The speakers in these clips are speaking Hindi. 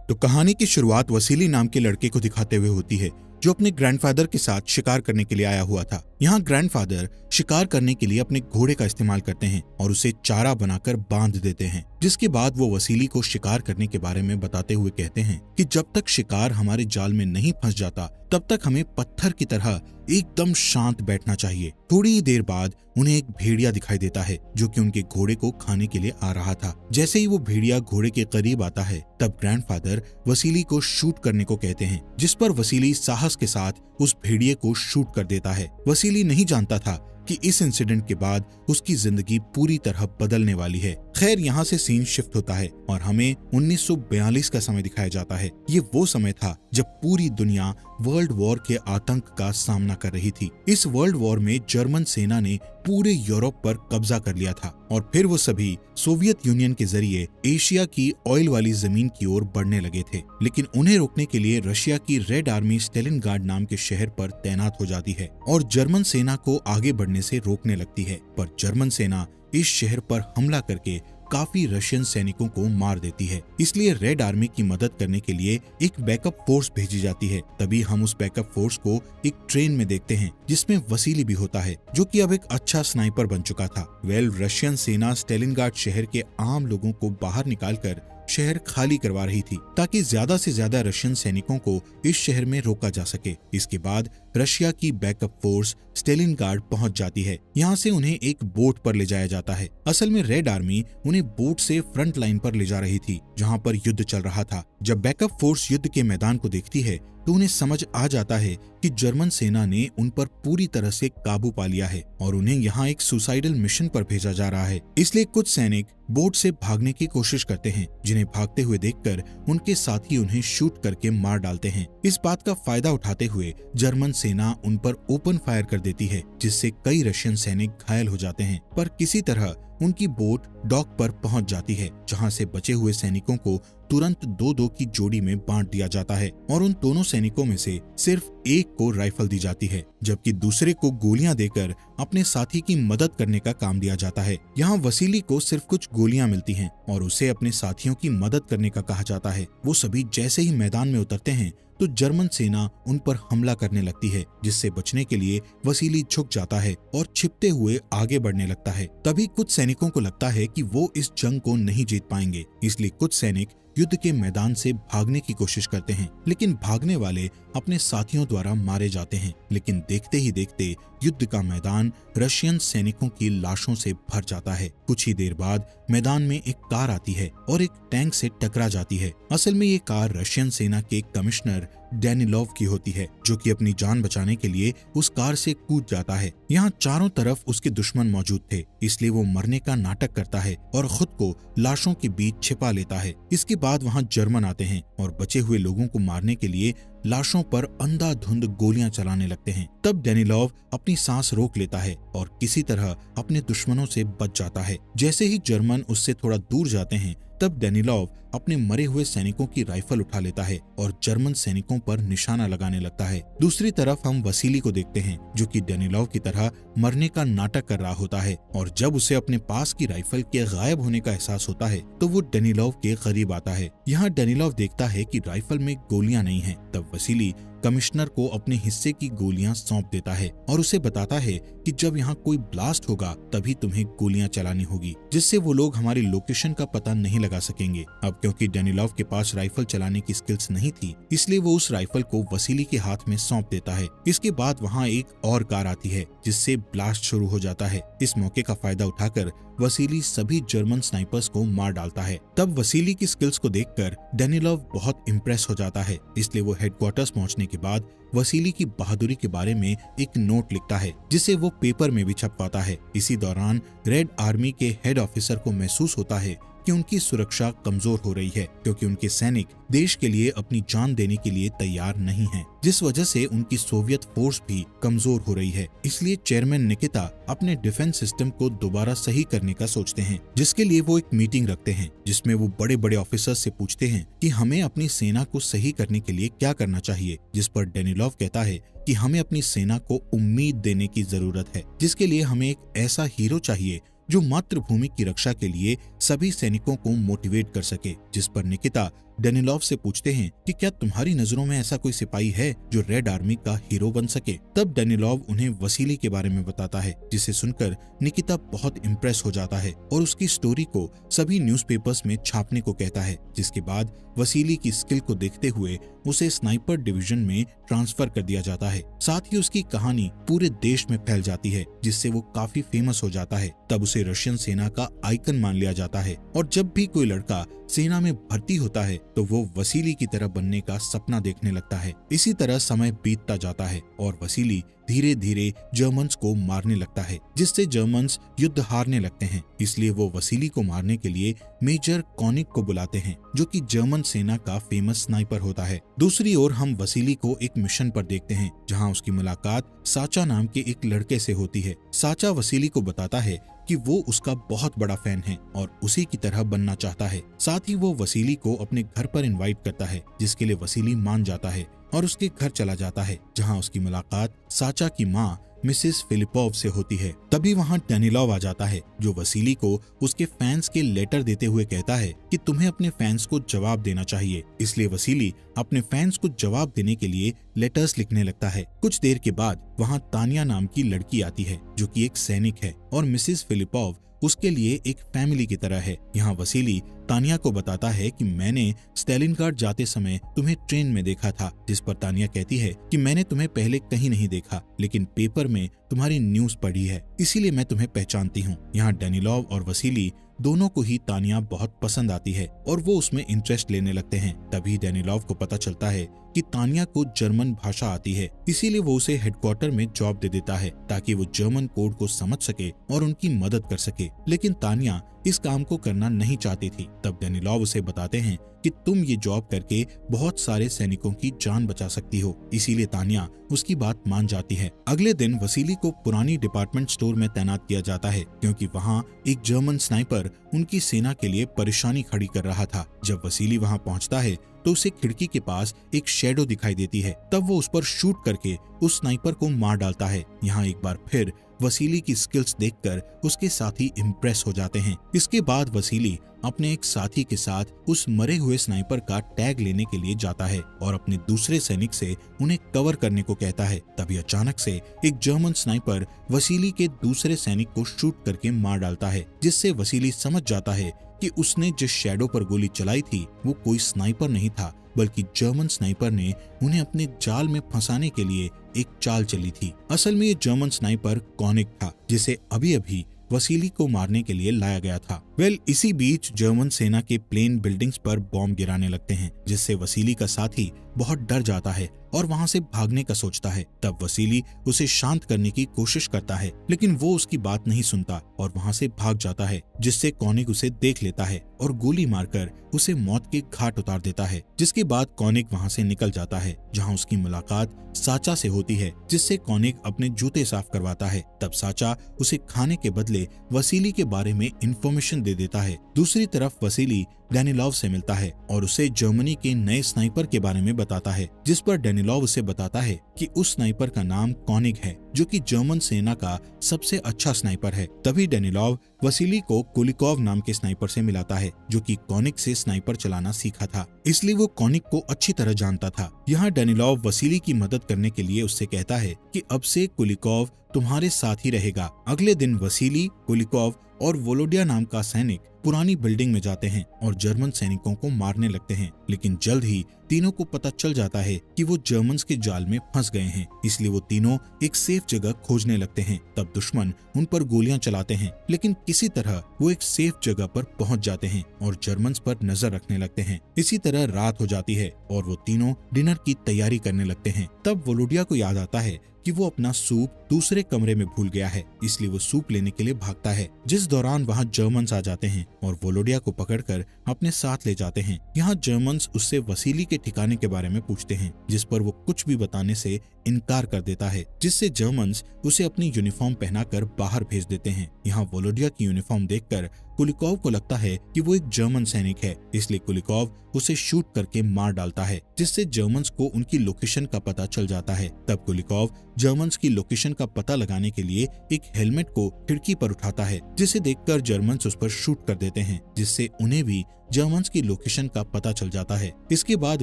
तो कहानी की शुरुआत वसीली नाम के लड़के को दिखाते हुए होती है, जो अपने ग्रैंडफादर के साथ शिकार करने के लिए आया हुआ था। यहाँ ग्रैंडफादर शिकार करने के लिए अपने घोड़े का इस्तेमाल करते हैं और उसे चारा बनाकर बांध देते हैं, जिसके बाद वो वसीली को शिकार करने के बारे में बताते हुए कहते हैं कि जब तक शिकार हमारे जाल में नहीं फंस जाता तब तक हमें पत्थर की तरह एकदम शांत बैठना चाहिए। थोड़ी ही देर बाद उन्हें एक भेड़िया दिखाई देता है जो कि उनके घोड़े को खाने के लिए आ रहा था। जैसे ही वो भेड़िया घोड़े के करीब आता है तब ग्रैंडफादर वसीली को शूट करने को कहते हैं, जिस पर वसीली साहस के साथ उस भेड़िए को शूट कर देता है। वसीली नहीं जानता था कि इस इंसिडेंट के बाद उसकी जिंदगी पूरी तरह बदलने वाली है। खैर, यहाँ से सीन शिफ्ट होता है और हमें 1942 का समय दिखाया जाता है। ये वो समय था जब पूरी दुनिया वर्ल्ड वॉर के आतंक का सामना कर रही थी। इस वर्ल्ड वॉर में जर्मन सेना ने पूरे यूरोप पर कब्जा कर लिया था और फिर वो सभी सोवियत यूनियन के जरिए एशिया की ऑयल वाली जमीन की ओर बढ़ने लगे थे। लेकिन उन्हें रोकने के लिए रशिया की रेड आर्मी स्टेलिनग्राड नाम के शहर पर तैनात हो जाती है और जर्मन सेना को आगे बढ़ने से रोकने लगती है। पर जर्मन सेना इस शहर पर हमला करके काफी रशियन सैनिकों को मार देती है। इसलिए रेड आर्मी की मदद करने के लिए एक बैकअप फोर्स भेजी जाती है। तभी हम उस बैकअप फोर्स को एक ट्रेन में देखते हैं जिसमें वसीली भी होता है, जो कि अब एक अच्छा स्नाइपर बन चुका था। रशियन सेना स्टेलिनग्राड शहर के आम लोगों को बाहर निकालकर शहर खाली करवा रही थी ताकि ज्यादा से ज्यादा रशियन सैनिकों को इस शहर में रोका जा सके। इसके बाद रशिया की बैकअप फोर्स स्टेलिनग्राड पहुंच जाती है। यहाँ से उन्हें एक बोट पर ले जाया जाता है। असल में रेड आर्मी उन्हें बोट से फ्रंट लाइन पर ले जा रही थी जहाँ पर युद्ध चल रहा था। जब बैकअप फोर्स युद्ध के मैदान को देखती है तो उन्हें समझ आ जाता है कि जर्मन सेना ने उन पर पूरी तरह से काबू पा लिया है और उन्हें यहाँ एक सुसाइडल मिशन पर भेजा जा रहा है। इसलिए कुछ सैनिक बोट से भागने की कोशिश करते हैं, जिन्हें भागते हुए देखकर उनके साथी उन्हें शूट करके मार डालते हैं। इस बात का फायदा उठाते हुए जर्मन सेना उन पर ओपन फायर कर देती है, जिससे कई रशियन सैनिक घायल हो जाते हैं। पर किसी तरह उनकी बोट डॉक पर पहुंच जाती है, जहां से बचे हुए सैनिकों को तुरंत 2-2 की जोड़ी में बांट दिया जाता है और उन दोनों सैनिकों में से सिर्फ एक को राइफल दी जाती है, जबकि दूसरे को गोलियां देकर अपने साथी की मदद करने का काम दिया जाता है। यहाँ वसीली को सिर्फ कुछ गोलियां मिलती हैं और उसे अपने साथियों की मदद करने का कहा जाता है। वो सभी जैसे ही मैदान में उतरते हैं तो जर्मन सेना उन पर हमला करने लगती है, जिससे बचने के लिए वसीली झुक जाता है और छिपते हुए आगे बढ़ने लगता है। तभी कुछ सैनिकों को लगता है कि वो इस जंग को नहीं जीत पाएंगे, इसलिए कुछ सैनिक युद्ध के मैदान से भागने की कोशिश करते हैं, लेकिन भागने वाले अपने साथियों द्वारा मारे जाते हैं। लेकिन देखते ही देखते युद्ध का मैदान रशियन सैनिकों की लाशों से भर जाता है। कुछ ही देर बाद मैदान में एक कार आती है और एक टैंक से टकरा जाती है। असल में ये कार रशियन सेना के कमिश्नर डैनिलोव की होती है, जो कि अपनी जान बचाने के लिए उस कार से कूद जाता है। यहाँ चारों तरफ उसके दुश्मन मौजूद थे, इसलिए वो मरने का नाटक करता है और खुद को लाशों के बीच छिपा लेता है। इसके बाद वहाँ जर्मन आते हैं और बचे हुए लोगों को मारने के लिए लाशों पर अंधाधुंध गोलियां चलाने लगते हैं। तब डैनिलोव अपनी सांस रोक लेता है और किसी तरह अपने दुश्मनों से बच जाता है। जैसे ही जर्मन उससे थोड़ा दूर जाते हैं तब डैनिलोव अपने मरे हुए सैनिकों की राइफल उठा लेता है और जर्मन सैनिकों पर निशाना लगाने लगता है। दूसरी तरफ हम वसीली को देखते हैं, जो कि डैनिलोव की तरह मरने का नाटक कर रहा होता है और जब उसे अपने पास की राइफल के गायब होने का एहसास होता है तो वो डैनिलोव के करीब आता है। यहाँ डैनिलोव देखता है कि राइफल में गोलियां नहीं हैं। तब वसीली कमिश्नर को अपने हिस्से की गोलियां सौंप देता है और उसे बताता है कि जब यहाँ कोई ब्लास्ट होगा तभी तुम्हें गोलियां चलानी होगी, जिससे वो लोग हमारी लोकेशन का पता नहीं लगा सकेंगे। अब क्योंकि डैनिलोव के पास राइफल चलाने की स्किल्स नहीं थी, इसलिए वो उस राइफल को वसीली के हाथ में सौंप देता है। इसके बाद वहाँ एक और कार आती है, जिससे ब्लास्ट शुरू हो जाता है। इस मौके का फायदा उठाकर वसीली सभी जर्मन स्नाइपर्स को मार डालता है। तब वसीली की स्किल्स को देखकर डैनिलोव बहुत इम्प्रेस हो जाता है, इसलिए वो हेडक्वार्टर्स पहुंचने के बाद वसीली की बहादुरी के बारे में एक नोट लिखता है, जिसे वो पेपर में भी छपवाता है। इसी दौरान रेड आर्मी के हेड ऑफिसर को महसूस होता है कि उनकी सुरक्षा कमजोर हो रही है, क्योंकि उनके सैनिक देश के लिए अपनी जान देने के लिए तैयार नहीं हैं, जिस वजह से उनकी सोवियत फोर्स भी कमजोर हो रही है। इसलिए चेयरमैन निकिता अपने डिफेंस सिस्टम को दोबारा सही करने का सोचते हैं, जिसके लिए वो एक मीटिंग रखते हैं, जिसमें वो बड़े बड़े ऑफिसर्स से पूछते हैं कि हमें अपनी सेना को सही करने के लिए क्या करना चाहिए। जिस पर डैनिलोव कहता है कि हमें अपनी सेना को उम्मीद देने की जरूरत है, जिसके लिए हमें एक ऐसा हीरो चाहिए जो मातृभूमि की रक्षा के लिए सभी सैनिकों को मोटिवेट कर सके। जिस पर निकिता डेनिलोव से पूछते हैं कि क्या तुम्हारी नजरों में ऐसा कोई सिपाही है जो रेड आर्मी का हीरो बन सके। तब डेनिलोव उन्हें वसीली के बारे में बताता है, जिसे सुनकर निकिता बहुत इम्प्रेस हो जाता है और उसकी स्टोरी को सभी न्यूज़पेपर्स में छापने को कहता है। जिसके बाद वसीली की स्किल को देखते हुए उसे स्नाइपर डिवीजन में ट्रांसफर कर दिया जाता है। साथ ही उसकी कहानी पूरे देश में फैल जाती है, जिससे वो काफी फेमस हो जाता है। तब उसे रशियन सेना का आइकन मान लिया जाता है और जब भी कोई लड़का सेना में भर्ती होता है तो वो वसीली की तरह बनने का सपना देखने लगता है। इसी तरह समय बीतता जाता है और वसीली धीरे धीरे जर्मन्स को मारने लगता है, जिससे जर्मन्स युद्ध हारने लगते हैं। इसलिए वो वसीली को मारने के लिए मेजर कॉनिक को बुलाते हैं, जो कि जर्मन सेना का फेमस स्नाइपर होता है। दूसरी ओर हम वसीली को एक मिशन पर देखते हैं, जहां उसकी मुलाकात साचा नाम के एक लड़के से होती है। साचा वसीली को बताता है कि वो उसका बहुत बड़ा फैन है और उसी की तरह बनना चाहता है। साथ ही वो वसीली को अपने घर पर इनवाइट करता है, जिसके लिए वसीली मान जाता है और उसके घर चला जाता है, जहां उसकी मुलाकात साचा की माँ मिसेस फिलिपोव से होती है। तभी वहां डेनिलोव आ जाता है, जो वसीली को उसके फैंस के लेटर देते हुए कहता है कि तुम्हें अपने फैंस को जवाब देना चाहिए। इसलिए वसीली अपने फैंस को जवाब देने के लिए लेटर्स लिखने लगता है। कुछ देर के बाद वहां तानिया नाम की लड़की आती है, जो कि एक सैनिक है और मिसेस फिलिपोव उसके लिए एक फैमिली की तरह है। यहाँ वसीली तानिया को बताता है कि मैंने स्टेलिनग्राड जाते समय तुम्हें ट्रेन में देखा था, जिस पर तानिया कहती है कि मैंने तुम्हें पहले कहीं नहीं देखा, लेकिन पेपर में तुम्हारी न्यूज पढ़ी है, इसीलिए मैं तुम्हें पहचानती हूँ। यहाँ डेनिलोव और वसीली दोनों को ही तानिया बहुत पसंद आती है और वो उसमें इंटरेस्ट लेने लगते हैं। तभी डेनिलोव को पता चलता है कि तानिया को जर्मन भाषा आती है, इसीलिए वो उसे हेडक्वार्टर में जॉब दे देता है ताकि वो जर्मन कोड को समझ सके और उनकी मदद कर सके। लेकिन तानिया इस काम को करना नहीं चाहती थी। तब डेनिलोव उसे बताते हैं कि तुम ये जॉब करके बहुत सारे सैनिकों की जान बचा सकती हो, इसीलिए तानिया उसकी बात मान जाती है। अगले दिन वसीली को पुरानी डिपार्टमेंट स्टोर में तैनात किया जाता है, क्योंकि वहाँ एक जर्मन स्नाइपर उनकी सेना के लिए परेशानी खड़ी कर रहा था। जब वसीली वहाँ पहुँचता है तो उसे खिड़की के पास एक शैडो दिखाई देती है। तब वो उस पर शूट करके उस स्नाइपर को मार डालता है। यहाँ एक बार फिर वसीली की स्किल्स देखकर उसके साथी इम्प्रेस हो जाते हैं। इसके बाद वसीली अपने एक साथी के साथ उस मरे हुए स्नाइपर का टैग लेने के लिए जाता है और अपने दूसरे सैनिक से उन्हें कवर करने को कहता है। तभी अचानक से एक जर्मन स्नाइपर वसीली के दूसरे सैनिक को शूट करके मार डालता है, जिससे वसीली समझ जाता है कि उसने जिस शैडो पर गोली चलाई थी वो कोई स्नाइपर नहीं था, बल्कि जर्मन स्नाइपर ने उन्हें अपने जाल में फंसाने के लिए एक चाल चली थी। असल में ये जर्मन स्नाइपर कॉनिक था, जिसे अभी अभी वसीली को मारने के लिए लाया गया था। इसी बीच जर्मन सेना के प्लेन बिल्डिंग्स पर बॉम्ब गिराने लगते हैं, जिससे वसीली का साथी बहुत डर जाता है और वहां से भागने का सोचता है। तब वसीली उसे शांत करने की कोशिश करता है, लेकिन वो उसकी बात नहीं सुनता और वहां से भाग जाता है, जिससे कॉनिक उसे देख लेता है और गोली मारकर उसे मौत के घाट उतार देता है। जिसके बाद कॉनिक वहां से निकल जाता है, जहां उसकी मुलाकात साचा से होती है, जिससे कॉनिक अपने जूते साफ करवाता है। तब साचा उसे खाने के बदले वसीली के बारे में इंफॉर्मेशन दे देता है। दूसरी तरफ वसीली डेनिलोव से मिलता है और उसे जर्मनी के नए स्नाइपर के बारे में बताता है, जिस पर डेनिलोव उसे बताता है कि उस स्नाइपर का नाम कॉनिक है, जो कि जर्मन सेना का सबसे अच्छा स्नाइपर है। तभी डेनिलोव वसीली को कुलिकोव नाम के स्नाइपर से मिलाता है, जो कि कॉनिक से स्नाइपर चलाना सीखा था, इसलिए वो कॉनिक को अच्छी तरह जानता था। यहाँ डेनिलोव वसीली की मदद करने के लिए उससे कहता है कि अब से कुलिकोव तुम्हारे साथ ही रहेगा। अगले दिन वसीली, कुलिकोव और वोलोडिया नाम का सैनिक पुरानी बिल्डिंग में जाते हैं और जर्मन सैनिकों को मारने लगते हैं, लेकिन जल्द ही तीनों को पता चल जाता है कि वो जर्मन्स के जाल में फंस गए हैं, इसलिए वो तीनों एक सेफ जगह खोजने लगते हैं। तब दुश्मन उन पर गोलियां चलाते हैं, लेकिन किसी तरह वो एक सेफ जगह पर पहुंच जाते हैं और जर्मन्स पर नजर रखने लगते हैं। इसी तरह रात हो जाती है और वो तीनों डिनर की तैयारी करने लगते हैं। तब वोलोडिया को याद आता है कि वो अपना सूप दूसरे कमरे में भूल गया है, इसलिए वो सूप लेने के लिए भागता है, जिस दौरान वहाँ जर्मन्स आ जाते हैं और वोलोडिया को पकड़कर अपने साथ ले जाते हैं। यहाँ जर्मन्स उससे वसीली के ठिकाने के बारे में पूछते हैं, जिस पर वो कुछ भी बताने से इनकार कर देता है, जिससे जर्मन्स उसे अपनी यूनिफॉर्म पहनाकर बाहर भेज देते हैं। यहाँ वोलोडिया की यूनिफॉर्म देखकर कुलिकोव को लगता है कि वो एक जर्मन सैनिक है, इसलिए कुलिकोव उसे शूट करके मार डालता है, जिससे जर्मन्स को उनकी लोकेशन का पता चल जाता है। तब कुलिकोव जर्मन्स की लोकेशन का पता लगाने के लिए एक हेलमेट को खिड़की पर उठाता है, जिसे देखकर जर्मन्स उस पर शूट कर देते हैं, जिससे उन्हें भी जर्मन्स की लोकेशन का पता चल जाता है। इसके बाद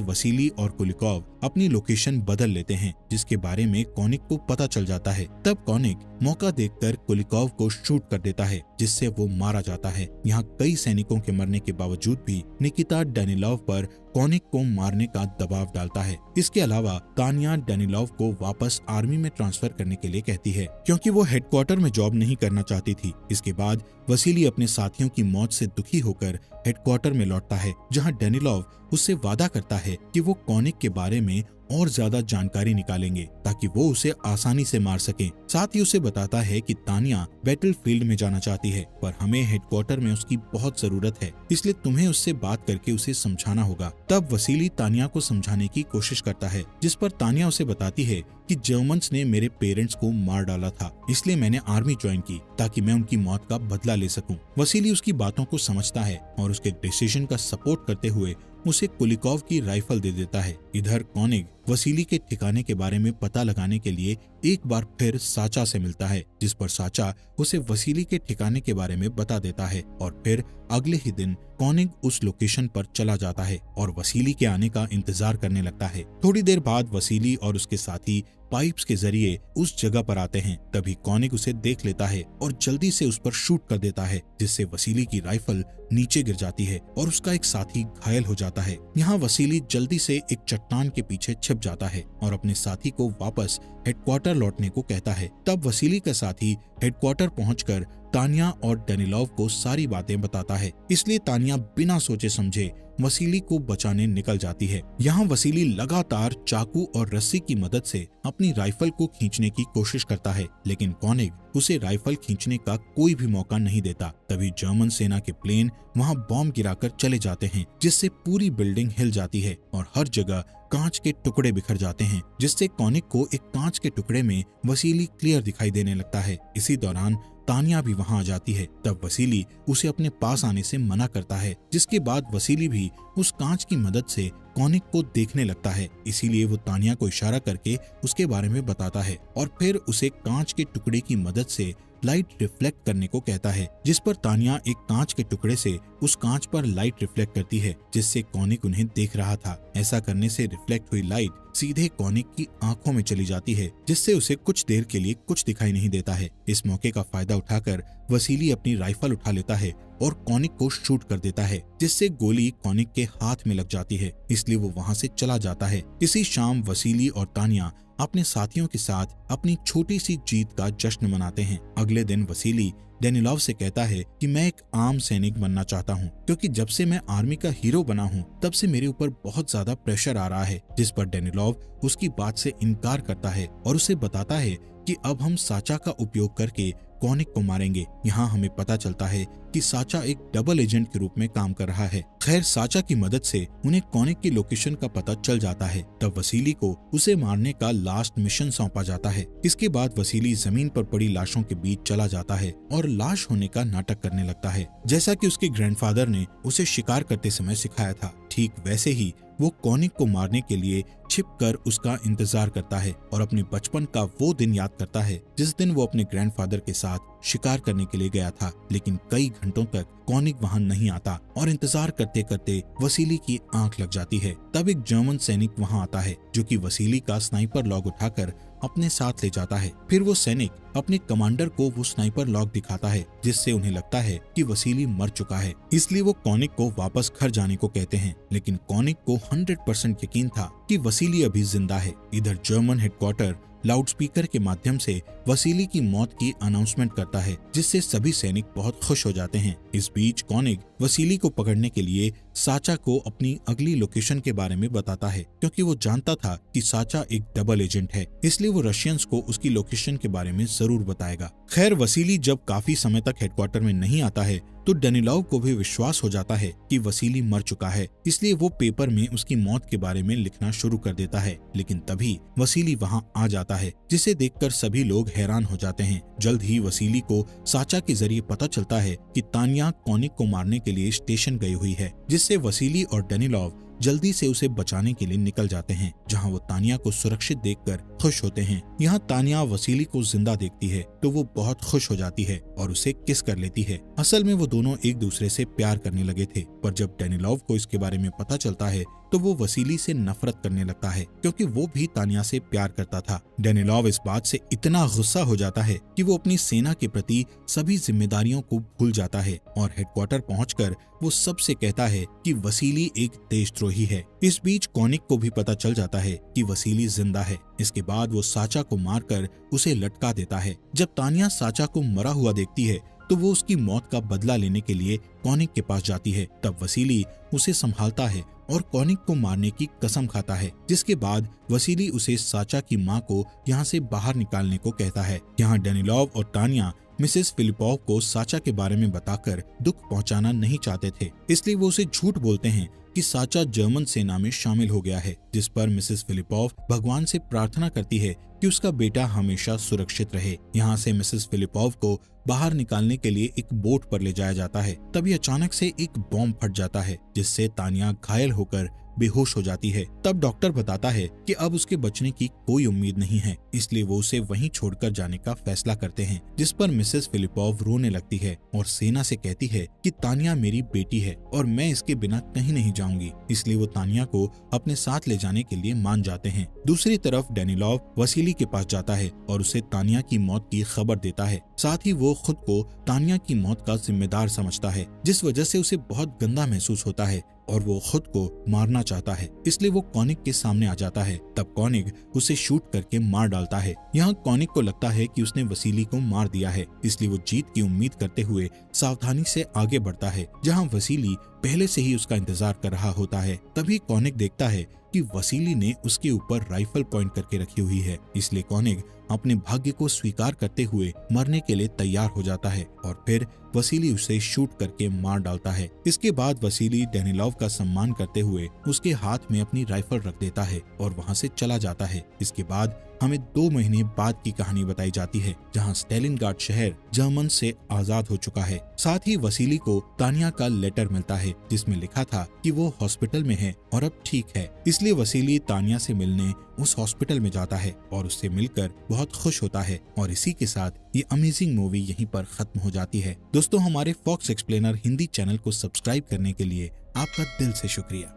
वसीली और कुलिकोव अपनी लोकेशन बदल लेते हैं, जिसके बारे में कॉनिक को पता चल जाता है। तब कॉनिक मौका देखकर कुलिकोव को शूट कर देता है, जिससे वो मारा जाता है। यहाँ कई सैनिकों के मरने के बावजूद भी निकिता डेनिलोव पर कॉनिक को मारने का दबाव डालता है। इसके अलावा तानिया डेनिलोव को वापस आर्मी में ट्रांसफर करने के लिए कहती है, क्योंकि वो हेडक्वार्टर में जॉब नहीं करना चाहती थी। इसके बाद वसीली अपने साथियों की मौत से दुखी होकर हेडक्वार्टर में लौटता है, जहां डेनिलोव उससे वादा करता है कि वो कॉनिक के बारे में और ज्यादा जानकारी निकालेंगे ताकि वो उसे आसानी से मार सके। साथ ही उसे बताता है कि तानिया बैटलफील्ड में जाना चाहती है, पर हमें हेडक्वार्टर में उसकी बहुत जरूरत है, इसलिए तुम्हें उससे बात करके उसे समझाना होगा। तब वसीली तानिया को समझाने की कोशिश करता है, जिस पर तानिया उसे बताती है कि जर्मन्स ने मेरे पेरेंट्स को मार डाला था, इसलिए मैंने आर्मी ज्वाइन की ताकि मैं उनकी मौत का बदला ले सकूं। वसीली उसकी बातों को समझता है और उसके डिसीजन का सपोर्ट करते हुए उसे कुलिकोव की राइफल दे देता है। इधर कॉनिक वसीली के ठिकाने के बारे में पता लगाने के लिए एक बार फिर साचा से मिलता है, जिस पर साचा उसे वसीली के ठिकाने के बारे में बता देता है और फिर अगले ही दिन कॉनिक उस लोकेशन पर चला जाता है और वसीली के आने का इंतजार करने लगता है। थोड़ी देर बाद वसीली और उसके साथी पाइप्स के जरिए उस जगह पर आते हैं। तभी कॉनिक उसे देख लेता है और जल्दी से उस पर शूट कर देता है, जिससे वसीली की राइफल नीचे गिर जाती है और उसका एक साथी घायल हो जाता है। यहाँ वसीली जल्दी से एक चट्टान के पीछे छिप जाता है और अपने साथी को वापस हेडक्वार्टर लौटने को कहता है। तब वसीली का साथी हेडक्वार्टर पहुंचकर तानिया और डेनिलोव को सारी बातें बताता है, इसलिए तानिया बिना सोचे समझे वसीली को बचाने निकल जाती है। यहाँ वसीली लगातार चाकू और रस्सी की मदद से अपनी राइफल को खींचने की कोशिश करता है, लेकिन कॉनिक उसे राइफल खींचने का कोई भी मौका नहीं देता। तभी जर्मन सेना के प्लेन वहाँ बॉम्ब गिराकर चले जाते हैं, जिससे पूरी बिल्डिंग हिल जाती है और हर जगह कांच के टुकड़े बिखर जाते हैं, जिससे कॉनिक को एक कांच के टुकड़े में वसीली क्लियर दिखाई देने लगता है। इसी दौरान तानिया भी वहां आ जाती है। तब वसीली उसे अपने पास आने से मना करता है, जिसके बाद वसीली भी उस कांच की मदद से कॉनिक को देखने लगता है। इसीलिए वो तानिया को इशारा करके उसके बारे में बताता है और फिर उसे कांच के टुकड़े की मदद से लाइट रिफ्लेक्ट करने को कहता है, जिस पर तानिया एक कांच के टुकड़े से उस कांच पर लाइट रिफ्लेक्ट करती है, जिससे कॉनिक उन्हें देख रहा था। ऐसा करने से रिफ्लेक्ट हुई लाइट सीधे कॉनिक की आंखों में चली जाती है, जिससे उसे कुछ देर के लिए कुछ दिखाई नहीं देता है। इस मौके का फायदा उठाकर वसीली अपनी राइफल उठा लेता है और कॉनिक को शूट कर देता है, जिससे गोली कॉनिक के हाथ में लग जाती है, इसलिए वो वहां से चला जाता है। इसी शाम वसीली और तानिया अपने साथियों के साथ अपनी छोटी सी जीत का जश्न मनाते हैं। अगले दिन वसीली डेनिलोव से कहता है कि मैं एक आम सैनिक बनना चाहता हूँ, क्योंकि जब से मैं आर्मी का हीरो बना हूँ तब से मेरे ऊपर बहुत ज्यादा प्रेशर आ रहा है। जिस पर डेनिलोव उसकी बात से इनकार करता है और उसे बताता है कि अब हम साचा का उपयोग करके कॉनिक को मारेंगे। यहाँ हमें पता चलता है कि साचा एक डबल एजेंट के रूप में काम कर रहा है। खैर, साचा की मदद से उन्हें कॉनिक की लोकेशन का पता चल जाता है। तब वसीली को उसे मारने का लास्ट मिशन सौंपा जाता है। इसके बाद वसीली जमीन पर पड़ी लाशों के बीच चला जाता है और लाश होने का नाटक करने लगता है, जैसा कि उसके ग्रैंडफादर ने उसे शिकार करते समय सिखाया था। ठीक वैसे ही वो कॉनिक को मारने के लिए छिपकर उसका इंतजार करता है और अपने बचपन का वो दिन याद करता है जिस दिन वो अपने ग्रैंडफादर के साथ शिकार करने के लिए गया था। लेकिन कई घंटों तक कॉनिक वहां नहीं आता और इंतजार करते करते वसीली की आंख लग जाती है। तब एक जर्मन सैनिक वहां आता है, जो कि वसीली का स्नाइपर लॉग उठाकर अपने साथ ले जाता है। फिर वो सैनिक अपने कमांडर को वो स्नाइपर लॉग दिखाता है, जिससे उन्हें लगता है कि वसीली मर चुका है। इसलिए वो कॉनिक को वापस घर जाने को कहते हैं, लेकिन कॉनिक को 100% यकीन था कि वसीली अभी जिंदा है। इधर जर्मन हेडक्वार्टर लाउडस्पीकर के माध्यम से वसीली की मौत की अनाउंसमेंट करता है, जिससे सभी सैनिक बहुत खुश हो जाते हैं। इस बीच कॉनिक वसीली को पकड़ने के लिए साचा को अपनी अगली लोकेशन के बारे में बताता है, क्योंकि वो जानता था कि साचा एक डबल एजेंट है, इसलिए वो रशियंस को उसकी लोकेशन के बारे में जरूर बताएगा। खैर, वसीली जब काफी समय तक हेडक्वार्टर में नहीं आता है तो डेनिलोव को भी विश्वास हो जाता है कि वसीली मर चुका है, इसलिए वो पेपर में उसकी मौत के बारे में लिखना शुरू कर देता है। लेकिन तभी वसीली वहां आ जाता है, जिसे देखकर सभी लोग हैरान हो जाते हैं। जल्द ही वसीली को साचा के जरिए पता चलता है कि तानिया कॉनिक को मारने के लिए स्टेशन गई हुई है, जिससे वसीली और डेनिलोव जल्दी से उसे बचाने के लिए निकल जाते हैं, जहाँ वो तानिया को सुरक्षित देखकर खुश होते हैं। यहाँ तानिया वसीली को जिंदा देखती है तो वो बहुत खुश हो जाती है और उसे किस कर लेती है। असल में वो दोनों एक दूसरे से प्यार करने लगे थे, पर जब डेनिलोव को इसके बारे में पता चलता है तो वो वसीली से नफरत करने लगता है, क्योंकि वो भी तानिया से प्यार करता था। डेनिलोव इस बात से इतना गुस्सा हो जाता है कि वो अपनी सेना के प्रति सभी जिम्मेदारियों को भूल जाता है और हेडक्वार्टर पहुंचकर वो सबसे कहता है कि वसीली एक देशद्रोही है। इस बीच कॉनिक को भी पता चल जाता है कि वसीली जिंदा है। इसके बाद वो साचा को मारकर उसे लटका देता है। जब तानिया साचा को मरा हुआ देखती है तो वो उसकी मौत का बदला लेने के लिए कॉनिक के पास जाती है। तब वसीली उसे संभालता है और कॉनिक को मारने की कसम खाता है, जिसके बाद वसीली उसे साचा की मां को यहाँ से बाहर निकालने को कहता है। यहाँ डेनिलोव और तानिया मिसेस फिलिपोव को साचा के बारे में बताकर दुख पहुंचाना नहीं चाहते थे, इसलिए वो उसे झूठ बोलते हैं कि साचा जर्मन सेना में शामिल हो गया है, जिस पर मिसेस फिलिपोव भगवान से प्रार्थना करती है कि उसका बेटा हमेशा सुरक्षित रहे। यहाँ से मिसेस फिलिपोव को बाहर निकालने के लिए एक बोट पर ले जाया जाता है। तभी अचानक से एक बॉम्ब फट जाता है, जिससे तानिया घायल होकर बेहोश हो जाती है। तब डॉक्टर बताता है कि अब उसके बचने की कोई उम्मीद नहीं है, इसलिए वो उसे वहीं छोड़कर जाने का फैसला करते हैं, जिस पर मिसेस फिलिपोव रोने लगती है और सेना से कहती है कि तानिया मेरी बेटी है और मैं इसके बिना कहीं नहीं जाऊंगी, इसलिए वो तानिया को अपने साथ ले जाने के लिए मान जाते हैं। दूसरी तरफ डेनिलोव वसीली के पास जाता है और उसे तानिया की मौत की खबर देता है। साथ ही वो खुद को तानिया की मौत का जिम्मेदार समझता है, जिस वजह से उसे बहुत गंदा महसूस होता है और वो खुद को मारना चाहता है, इसलिए वो कॉनिक के सामने आ जाता है। तब कॉनिक उसे शूट करके मार डालता है। यहाँ कॉनिक को लगता है कि उसने वसीली को मार दिया है, इसलिए वो जीत की उम्मीद करते हुए सावधानी से आगे बढ़ता है, जहाँ वसीली पहले से ही उसका इंतजार कर रहा होता है। तभी कॉनिक देखता है कि वसीली ने उसके ऊपर राइफल पॉइंट करके रखी हुई है, इसलिए कॉनिक अपने भाग्य को स्वीकार करते हुए मरने के लिए तैयार हो जाता है और फिर वसीली उसे शूट करके मार डालता है। इसके बाद वसीली डेनिलोव का सम्मान करते हुए उसके हाथ में अपनी राइफल रख देता है और वहां से चला जाता है। इसके बाद हमें 2 महीने बाद की कहानी बताई जाती है, जहां स्टेलिनग्राड शहर जर्मन से आजाद हो चुका है। साथ ही वसीली को तानिया का लेटर मिलता है, जिसमें लिखा था कि वो हॉस्पिटल में है और अब ठीक है। इसलिए वसीली तानिया से मिलने उस हॉस्पिटल में जाता है और उससे मिलकर बहुत खुश होता है। और इसी के साथ ये अमेजिंग मूवी यहीं पर खत्म हो जाती है। दोस्तों, हमारे फॉक्स एक्सप्लेनर हिंदी चैनल को सब्सक्राइब करने के लिए आपका दिल से शुक्रिया।